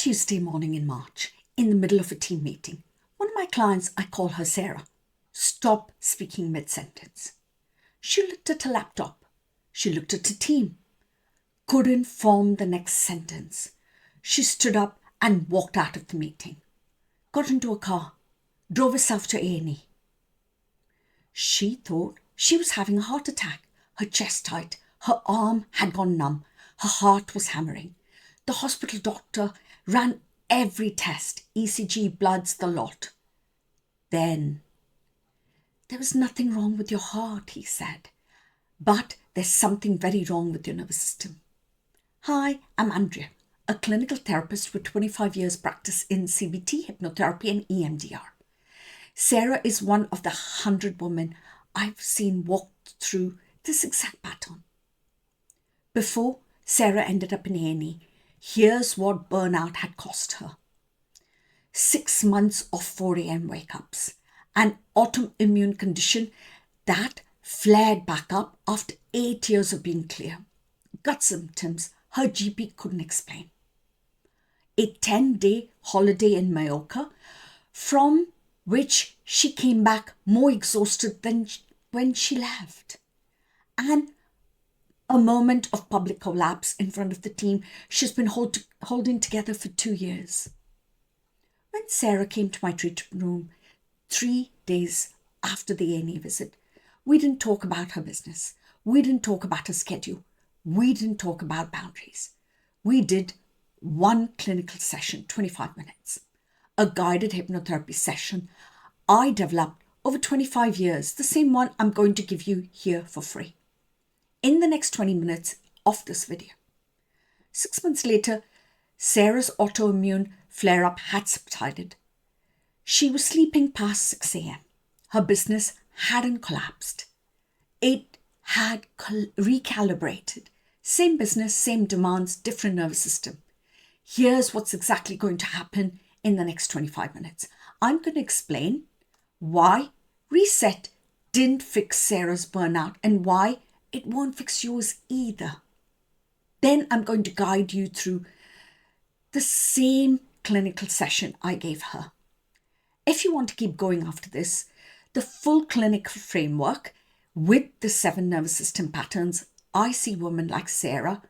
Tuesday morning in March, in the middle of a team meeting, one of my clients, I call her Sarah, stopped speaking mid-sentence. She looked at her laptop. She looked at her team. Couldn't form the next sentence. She stood up and walked out of the meeting. Got into a car. Drove herself to A&E. She thought she was having a heart attack. Her chest tight. Her arm had gone numb. Her heart was hammering. The hospital doctor ran every test, ECG, bloods, the lot. Then, there was nothing wrong with your heart, he said, but there's something very wrong with your nervous system. Hi, I'm Andrea, a clinical therapist with 25 years practice in CBT, hypnotherapy and EMDR. Sarah is one of the 100 women I've seen walk through this exact pattern. Before Sarah ended up in A&E, here's what burnout had cost her. 6 months of 4 a.m. wake-ups, an autoimmune condition that flared back up after 8 years of being clear. Gut symptoms her GP couldn't explain. A 10-day holiday in Mallorca, from which she came back more exhausted than when she left. And a moment of public collapse in front of the team she's been holding together for 2 years. When Sarah came to my treatment room 3 days after the A&E visit, we didn't talk about her business. We didn't talk about her schedule. We didn't talk about boundaries. We did one clinical session, 25 minutes, a guided hypnotherapy session I developed over 25 years, the same one I'm going to give you here for free. In the next 20 minutes of this video. 6 months later, Sarah's autoimmune flare-up had subsided. She was sleeping past 6 a.m. Her business hadn't collapsed. It had recalibrated. Same business, same demands, different nervous system. Here's what's exactly going to happen in the next 25 minutes. I'm going to explain why reset didn't fix Sarah's burnout and why it won't fix yours either. Then I'm going to guide you through the same clinical session I gave her. If you want to keep going after this, the full clinical framework with the 7 nervous system patterns I see women like Sarah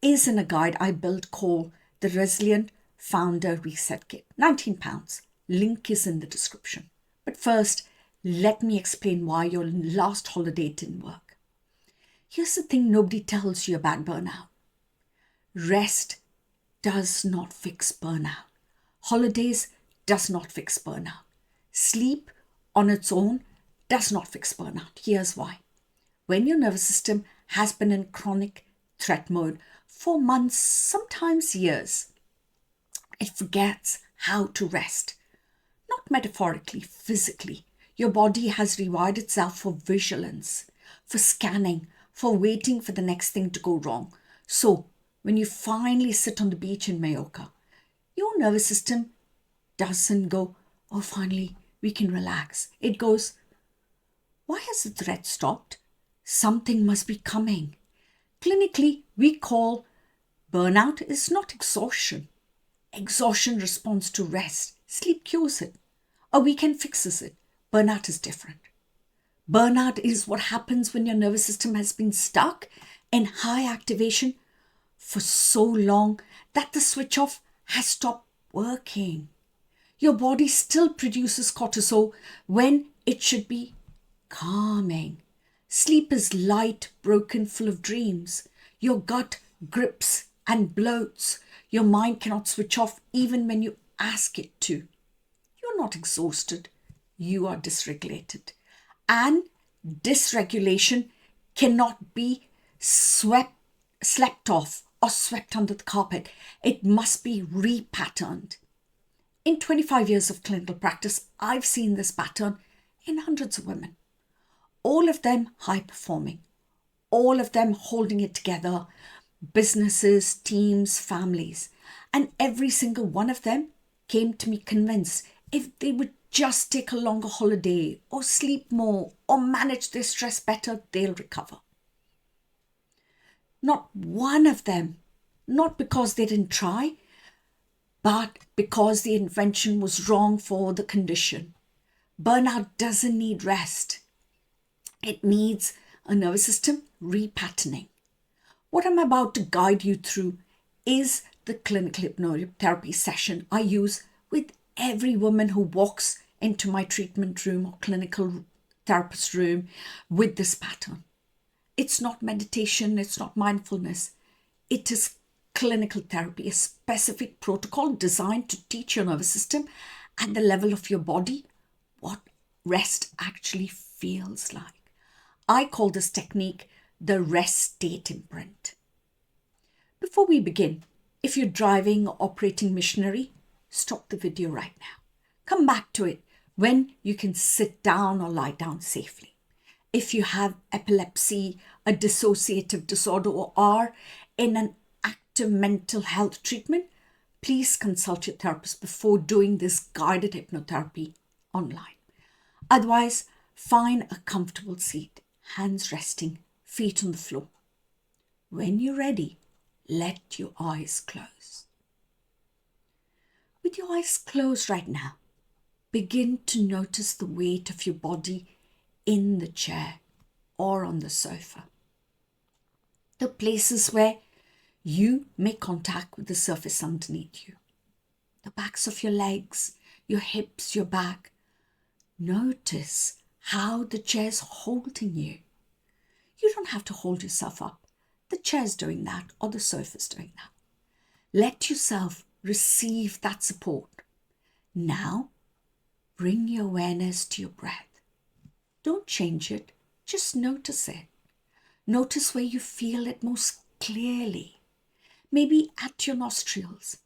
is in a guide I built called the Resilient Founder Reset Kit. £19. Link is in the description. But first, let me explain why your last holiday didn't work. Here's the thing nobody tells you about burnout. Rest does not fix burnout. Holidays does not fix burnout. Sleep on its own does not fix burnout. Here's why. When your nervous system has been in chronic threat mode for months, sometimes years, it forgets how to rest. Not metaphorically, physically. Your body has rewired itself for vigilance, for scanning, for waiting for the next thing to go wrong. So, when you finally sit on the beach in Mallorca, your nervous system doesn't go, oh, finally, we can relax. It goes, why has the threat stopped? Something must be coming. Clinically, we call burnout is not exhaustion. Exhaustion responds to rest. Sleep cures it. A weekend fixes it. Burnout is different. Burnout is what happens when your nervous system has been stuck in high activation for so long that the switch off has stopped working. Your body still produces cortisol when it should be calming. Sleep is light, broken, full of dreams. Your gut grips and bloats. Your mind cannot switch off even when you ask it to. You're not exhausted. You are dysregulated. And dysregulation cannot be slept off or swept under the carpet. It must be repatterned. In 25 years of clinical practice, I've seen this pattern in hundreds of women. All of them high performing. All of them holding it together. Businesses, teams, families. And every single one of them came to me convinced if they would just take a longer holiday or sleep more or manage their stress better, they'll recover. Not one of them, not because they didn't try, but because the intervention was wrong for the condition. Burnout doesn't need rest. It needs a nervous system repatterning. What I'm about to guide you through is the clinical hypnotherapy session I use with every woman who walks into my treatment room or clinical therapist room with this pattern. It's not meditation, it's not mindfulness. It is clinical therapy, a specific protocol designed to teach your nervous system at the level of your body what rest actually feels like. I call this technique the Rest-State Imprint. Before we begin, if you're driving or operating machinery, stop the video right now. Come back to it when you can sit down or lie down safely. If you have epilepsy, a dissociative disorder, or are in an active mental health treatment, please consult your therapist before doing this guided hypnotherapy online. Otherwise, find a comfortable seat, hands resting, feet on the floor. When you're ready, let your eyes close. With your eyes closed right now, begin to notice the weight of your body in the chair or on the sofa. The places where you make contact with the surface underneath you. The backs of your legs, your hips, your back. Notice how the chair's holding you. You don't have to hold yourself up. The chair's doing that or the sofa's doing that. Let yourself receive that support. Now, bring your awareness to your breath. Don't change it, just notice it. Notice where you feel it most clearly. Maybe at your nostrils,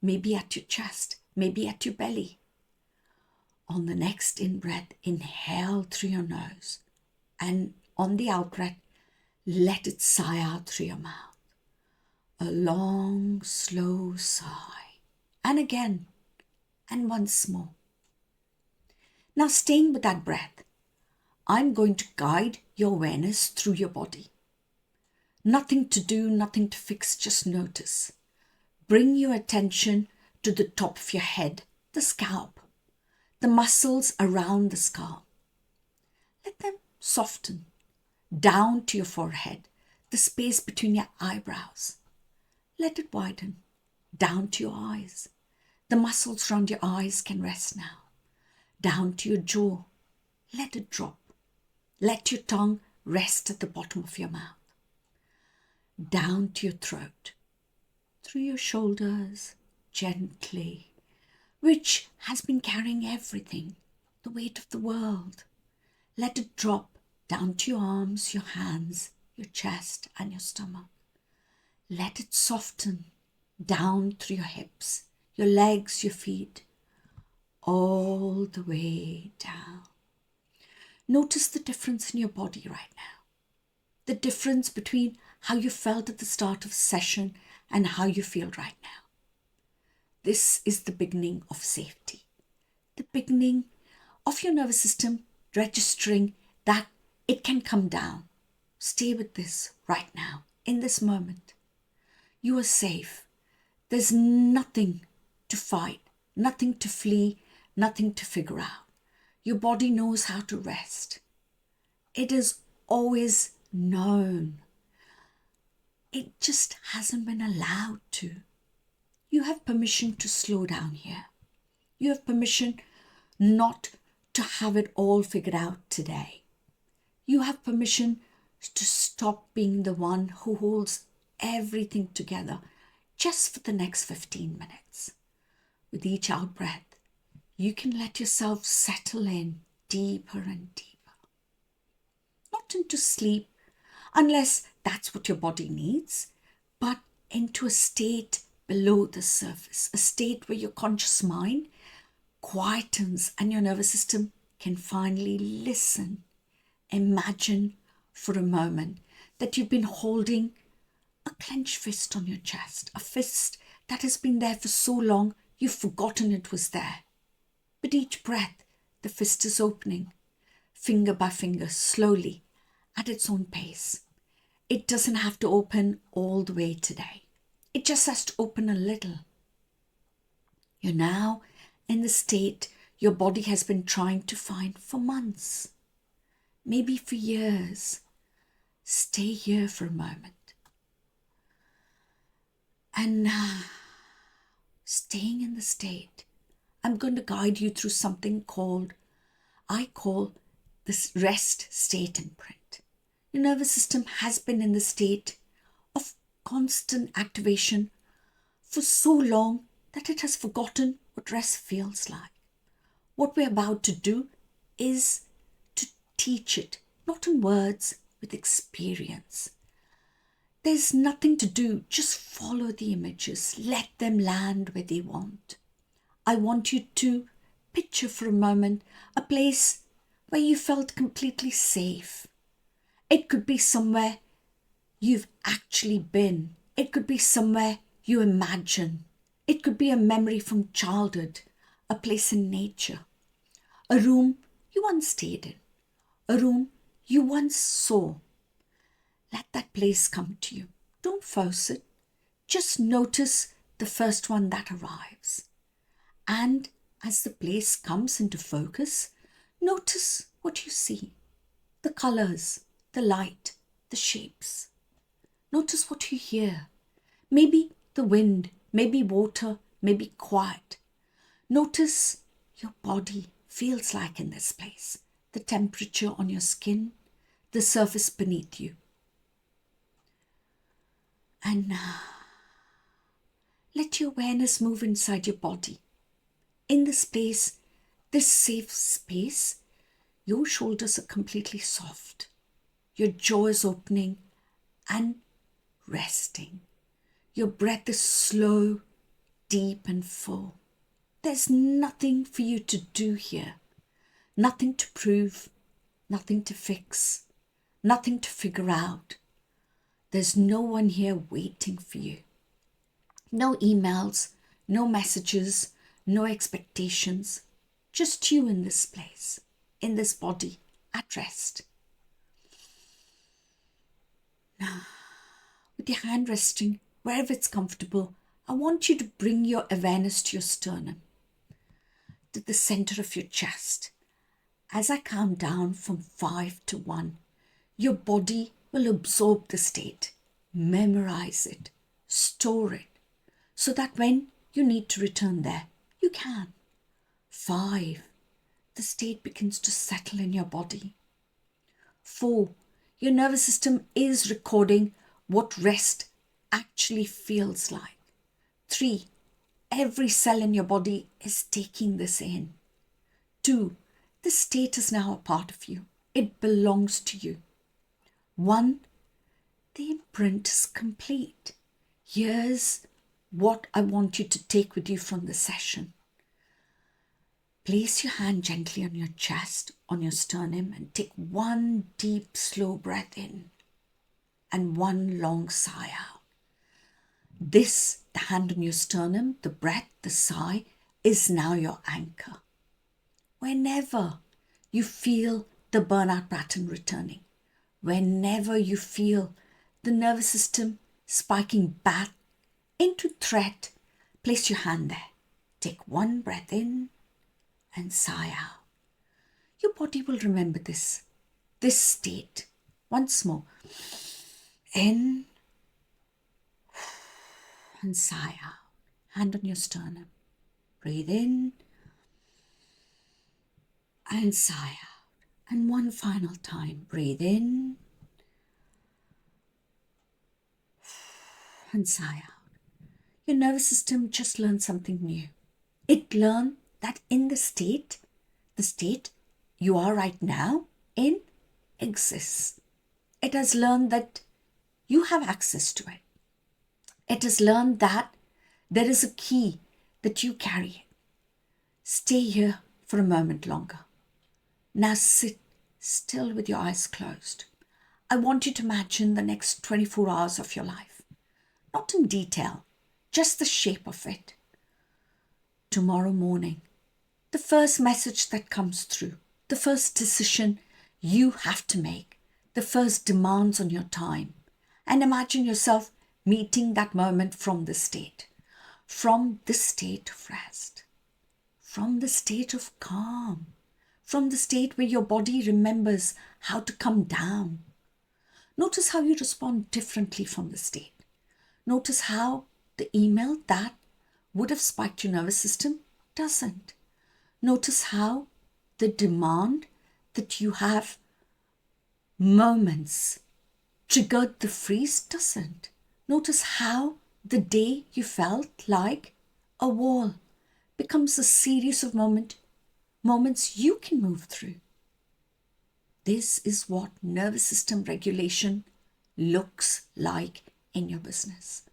maybe at your chest, maybe at your belly. On the next in-breath, inhale through your nose. And on the out-breath, let it sigh out through your mouth. A long, slow sigh. And again, and once more. Now, staying with that breath, I'm going to guide your awareness through your body. Nothing to do, nothing to fix, just notice. Bring your attention to the top of your head, the scalp, the muscles around the scalp. Let them soften down to your forehead, the space between your eyebrows. Let it widen down to your eyes. The muscles around your eyes can rest now. Down to your jaw. Let it drop. Let your tongue rest at the bottom of your mouth. Down to your throat. Through your shoulders, gently, which has been carrying everything, the weight of the world. Let it drop down to your arms, your hands, your chest, and your stomach. Let it soften down through your hips, your legs, your feet, all the way down. Notice the difference in your body right now. The difference between how you felt at the start of the session and how you feel right now. This is the beginning of safety. The beginning of your nervous system registering that it can come down. Stay with this right now, in this moment. You are safe. There's nothing to fight, nothing to flee, nothing to figure out. Your body knows how to rest. It is always known. It just hasn't been allowed to. You have permission to slow down here. You have permission not to have it all figured out today. You have permission to stop being the one who holds everything together just for the next 15 minutes. With each out breath, you can let yourself settle in deeper and deeper. Not into sleep, unless that's what your body needs, but into a state below the surface, a state where your conscious mind quietens and your nervous system can finally listen. Imagine for a moment that you've been holding a clenched fist on your chest, a fist that has been there for so long you've forgotten it was there. But each breath, the fist is opening, finger by finger, slowly, at its own pace. It doesn't have to open all the way today. It just has to open a little. You're now in the state your body has been trying to find for months, maybe for years. Stay here for a moment. And now, staying in the state, I'm going to guide you through something I call this Rest-State Imprint. Your nervous system has been in the state of constant activation for so long that it has forgotten what rest feels like. What we're about to do is to teach it, not in words, with experience. There's nothing to do, just follow the images, let them land where they want. I want you to picture for a moment a place where you felt completely safe. It could be somewhere you've actually been. It could be somewhere you imagine. It could be a memory from childhood, a place in nature, a room you once stayed in, a room you once saw. Let that place come to you. Don't force it. Just notice the first one that arrives. And as the place comes into focus, notice what you see. The colors, the light, the shapes. Notice what you hear. Maybe the wind, maybe water, maybe quiet. Notice your body feels like in this place. The temperature on your skin, the surface beneath you. And now, let your awareness move inside your body. In this space, this safe space, your shoulders are completely soft. Your jaw is opening and resting. Your breath is slow, deep and full. There's nothing for you to do here. Nothing to prove, nothing to fix, nothing to figure out. There's no one here waiting for you. No emails, no messages, no expectations. Just you in this place, in this body, at rest. Now, with your hand resting wherever it's comfortable, I want you to bring your awareness to your sternum, to the center of your chest. As I count down from 5 to 1, your body will absorb the state, memorize it, store it, so that when you need to return there, you can. 5, the state begins to settle in your body. 4, your nervous system is recording what rest actually feels like. 3, every cell in your body is taking this in. 2, the state is now a part of you. It belongs to you. 1, the imprint is complete. Here's what I want you to take with you from the session. Place your hand gently on your chest, on your sternum, and take one deep, slow breath in and one long sigh out. This, the hand on your sternum, the breath, the sigh, is now your anchor. Whenever you feel the burnout pattern returning, whenever you feel the nervous system spiking back into threat, place your hand there. Take one breath in and sigh out. Your body will remember this state. Once more. In and sigh out. Hand on your sternum. Breathe in and sigh out. And one final time. Breathe in and sigh out. Your nervous system just learned something new. It learned that in the state you are right now in exists. It has learned that you have access to it. It has learned that there is a key that you carry. Stay here for a moment longer. Now sit still with your eyes closed. I want you to imagine the next 24 hours of your life. Not in detail, just the shape of it. Tomorrow morning, the first message that comes through, the first decision you have to make, the first demands on your time. And imagine yourself meeting that moment from the state. from the state of rest, from the state of calm, from the state where your body remembers how to come down. Notice how you respond differently from the state. Notice how the email that would have spiked your nervous system doesn't. Notice how the demand that you have moments triggered the freeze doesn't. Notice how the day you felt like a wall becomes a series of moments you can move through. This is what nervous system regulation looks like in your business.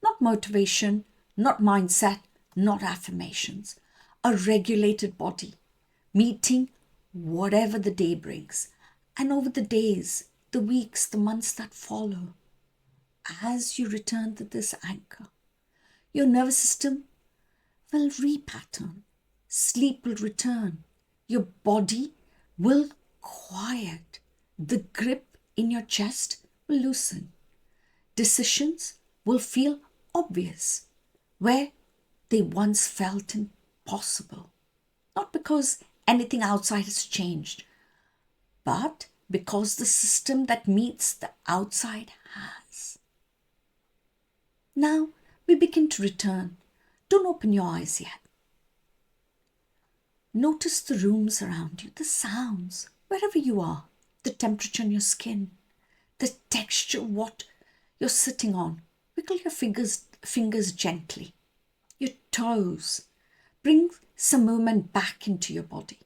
Not motivation, not mindset, not affirmations. A regulated body, meeting whatever the day brings. And over the days, the weeks, the months that follow, as you return to this anchor, your nervous system will repattern. Sleep will return. Your body will quiet. The grip in your chest will loosen. Decisions will feel obvious where they once felt impossible. Not because anything outside has changed, but because the system that meets the outside has. Now we begin to return. Don't open your eyes yet. Notice the rooms around you, the sounds, wherever you are, the temperature on your skin, the texture of what you're sitting on. Wiggle your fingers gently. Your toes. Bring some movement back into your body.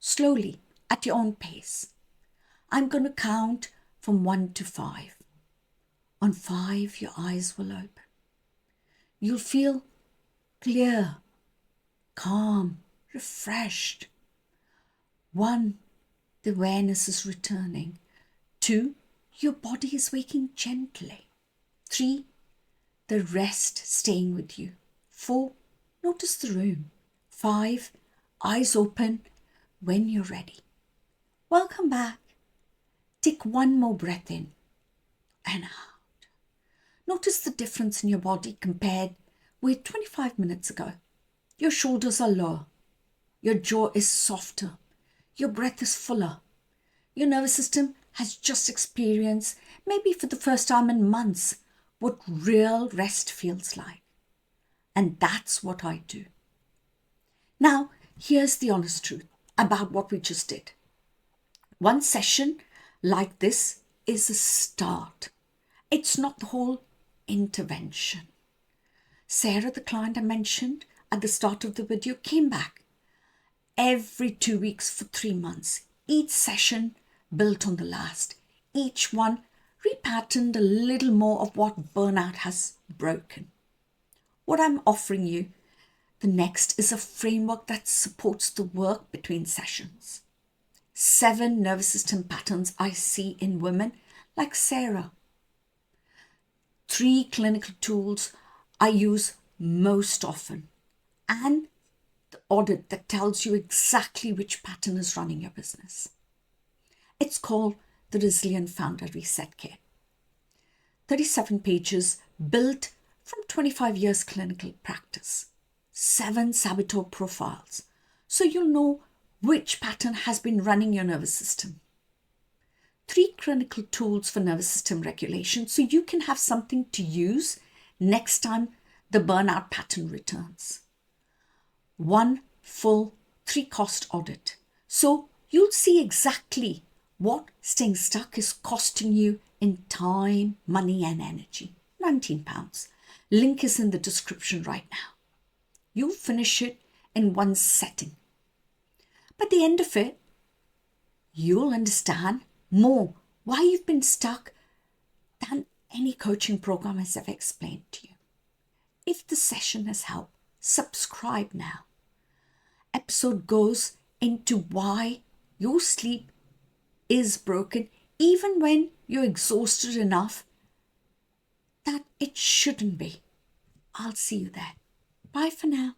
Slowly, at your own pace. I'm going to count from 1 to 5. On 5, your eyes will open. You'll feel clear, calm, refreshed. 1, the awareness is returning. 2, your body is waking gently. 3, the rest staying with you. 4, notice the room. 5, eyes open when you're ready. Welcome back. Take 1 more breath in and out. Notice the difference in your body compared with 25 minutes ago. Your shoulders are lower. Your jaw is softer. Your breath is fuller. Your nervous system has just experienced, maybe for the first time in months, what real rest feels like. And that's what I do. Now, here's the honest truth about what we just did. One session like this is a start. It's not the whole intervention. Sarah, the client I mentioned at the start of the video, came back every 2 weeks for 3 months. Each session built on the last. Each one repatterned a little more of what burnout has broken. What I'm offering you, the next, is a framework that supports the work between sessions. 7 nervous system patterns I see in women like Sarah. 3 clinical tools I use most often. And the audit that tells you exactly which pattern is running your business. It's called the Resilient Founder Reset Kit. 37 pages built from 25 years clinical practice. 7 saboteur profiles. So you'll know which pattern has been running your nervous system. 3 clinical tools for nervous system regulation so you can have something to use next time the burnout pattern returns. 1 full 3-cost audit. So you'll see exactly what staying stuck is costing you in time, money and energy. £19. Link is in the description right now. You'll finish it in one setting. By the end of it, you'll understand more why you've been stuck than any coaching program has ever explained to you. If the session has helped, subscribe now. Episode goes into why your sleep is broken even when you're exhausted enough that it shouldn't be. I'll see you there. Bye for now.